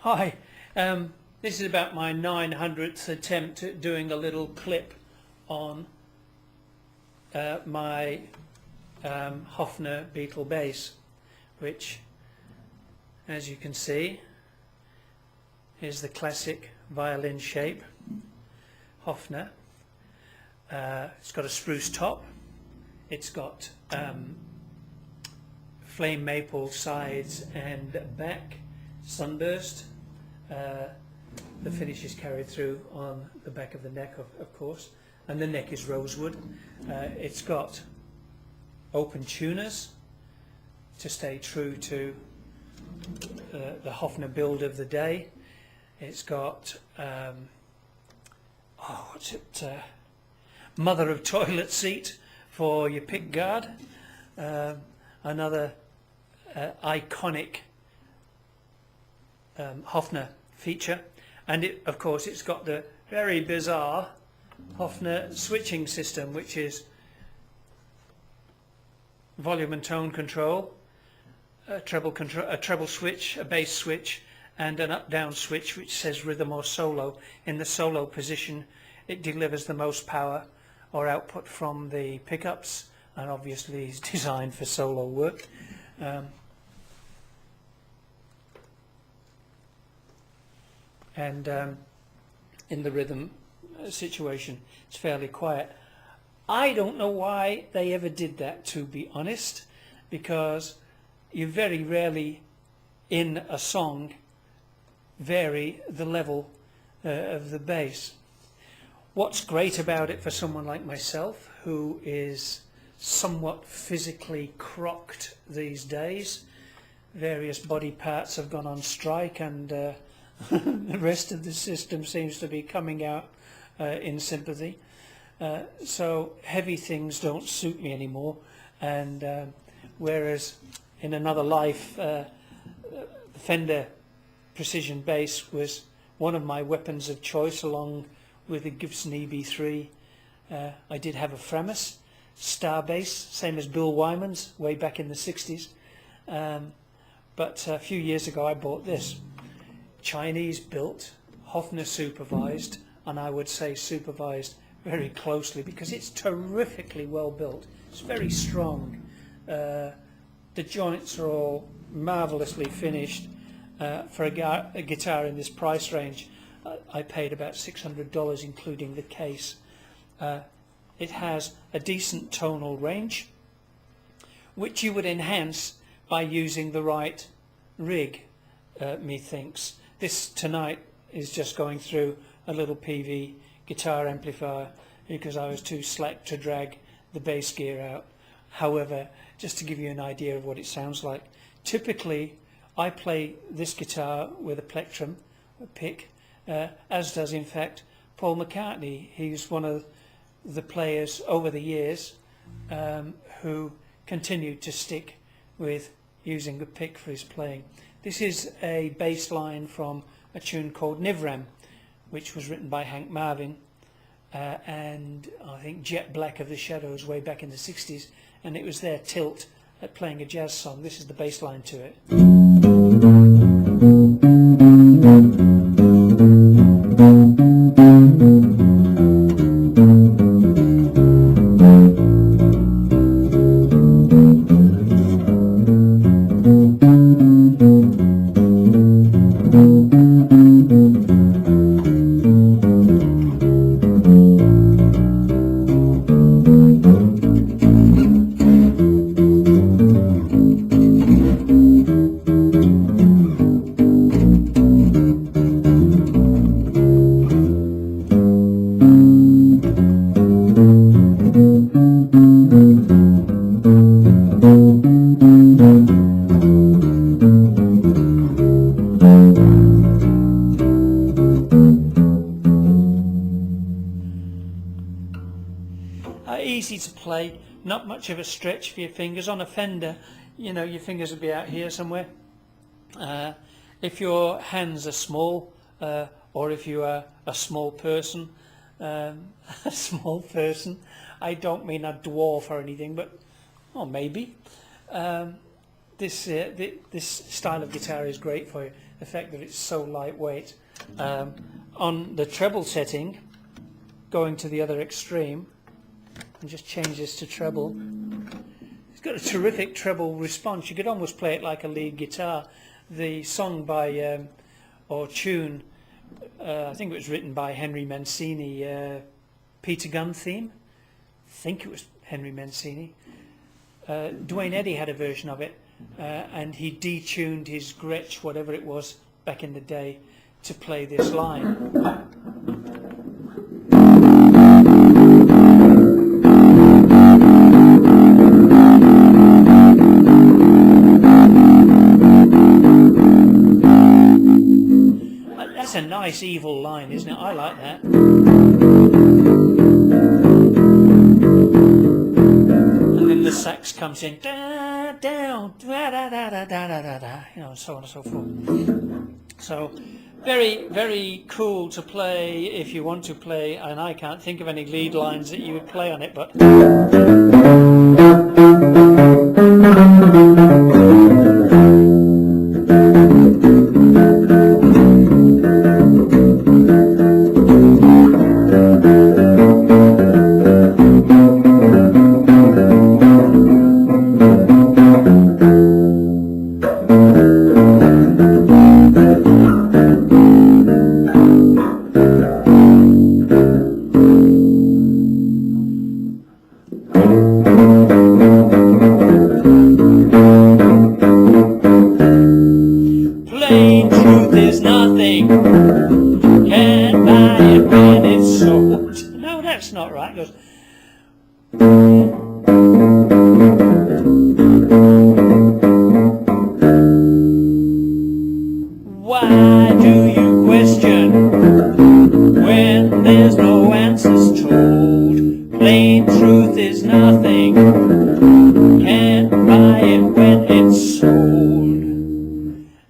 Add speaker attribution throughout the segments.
Speaker 1: Hi, this is about my 900th attempt at doing a little clip on my Hofner B Bass, which, as you can see, is the classic violin shape, Hofner. It's got a spruce top, it's got flame maple sides and back, sunburst. The finish is carried through on the back of the neck, of course, and the neck is rosewood. It's got open tuners to stay true to the Hofner build of the day. It's got mother of toilet seat for your pick guard, another iconic Hofner feature, and of course it's got the very bizarre Hofner switching system, which is volume and tone control, a treble switch, a bass switch, and an up-down switch which says rhythm or solo. In the solo position it delivers the most power or output from the pickups, and obviously is designed for solo work. In the rhythm situation it's fairly quiet. I don't know why they ever did that, to be honest, because you very rarely in a song vary the level of the bass. What's great about it for someone like myself, who is somewhat physically crocked these days, various body parts have gone on strike, and the rest of the system seems to be coming out in sympathy. So heavy things don't suit me anymore, and whereas in another life the Fender precision bass was one of my weapons of choice, along with the Gibson EB3. I did have a Framus Star bass, same as Bill Wyman's way back in the 60s, but a few years ago I bought this. Chinese built, Hofner supervised, and I would say supervised very closely, because it's terrifically well built. It's very strong. The joints are all marvelously finished. For a guitar in this price range, I paid about $600 including the case. It has a decent tonal range, which you would enhance by using the right rig, methinks. This tonight is just going through a little PV guitar amplifier because I was too slack to drag the bass gear out. However, just to give you an idea of what it sounds like, typically I play this guitar with a plectrum, a pick, as does in fact Paul McCartney. He's one of the players over the years who continued to stick with using a pick for his playing. This is a bass line from a tune called Nivram, which was written by Hank Marvin and I think Jet Black of the Shadows way back in the 60s, and it was their tilt at playing a jazz song. This is the bass line to it. Easy to play, not much of a stretch for your fingers. On a Fender, you know, your fingers would be out here somewhere. If your hands are small, or if you are a small person, I don't mean a dwarf or anything, but maybe, this style of guitar is great for you. The fact that it's so lightweight. On the treble setting, going to the other extreme, and just change this to treble. It's got a terrific treble response. You could almost play it like a lead guitar. The song by or tune, I think it was written by Henry Mancini, Peter Gunn theme. I think it was Henry Mancini. Duane Eddy had a version of it, and he detuned his Gretsch, whatever it was back in the day, to play this line. That's a nice evil line, isn't it? I like that. And then the sax comes in, da, down, da, da, da, da, da, da, da, you know, so on and so forth. So, very, very cool to play if you want to play, and I can't think of any lead lines that you would play on it, but... Plain truth is nothing, can't buy it when it's sold. No, that's not right. It goes, why do you question when there's no answers told? Plain truth is nothing, can't buy it when it's sold.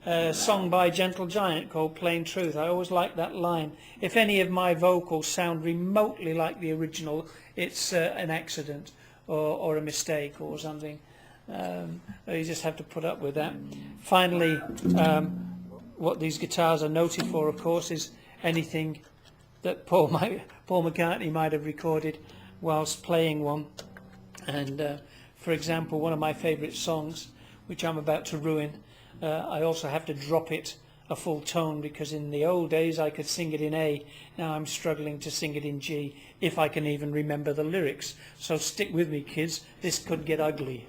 Speaker 1: A song by Gentle Giant called Plain Truth. I always like that line. If any of my vocals sound remotely like the original, it's an accident or a mistake or something. You just have to put up with that. Finally, what these guitars are noted for, of course, is anything that Paul McCartney might have recorded whilst playing one. And for example, one of my favourite songs, which I'm about to ruin, I also have to drop it a full tone, because in the old days I could sing it in A. Now I'm struggling to sing it in G, if I can even remember the lyrics. So stick with me, kids, this could get ugly.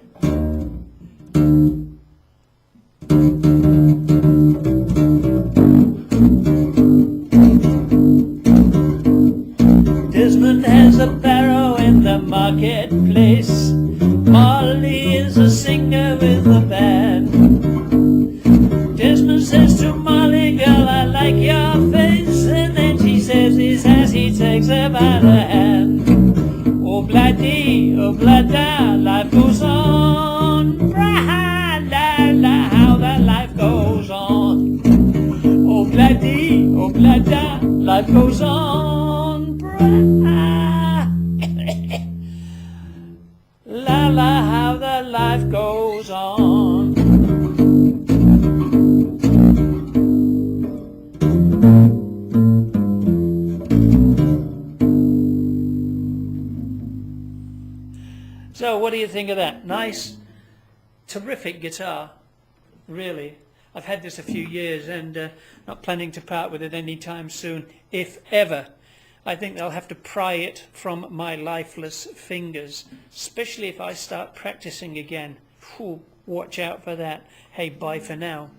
Speaker 1: Desmond has a barrow in the marketplace. Molly is a singer with a band. Desmond says to Molly, girl, I like your face. And then she says this as he takes her by the hand. Oh, blah-dee, oh, blah-da, life goes on. Blah-la-la, how that life goes on. Oh, blah-dee, oh, blah-da, life goes on. La-la, how that life goes on. So what do you think of that? Nice, terrific guitar, really. I've had this a few years and not planning to part with it anytime soon, if ever. I think they'll have to pry it from my lifeless fingers, especially if I start practicing again. Whew, watch out for that. Hey, bye for now.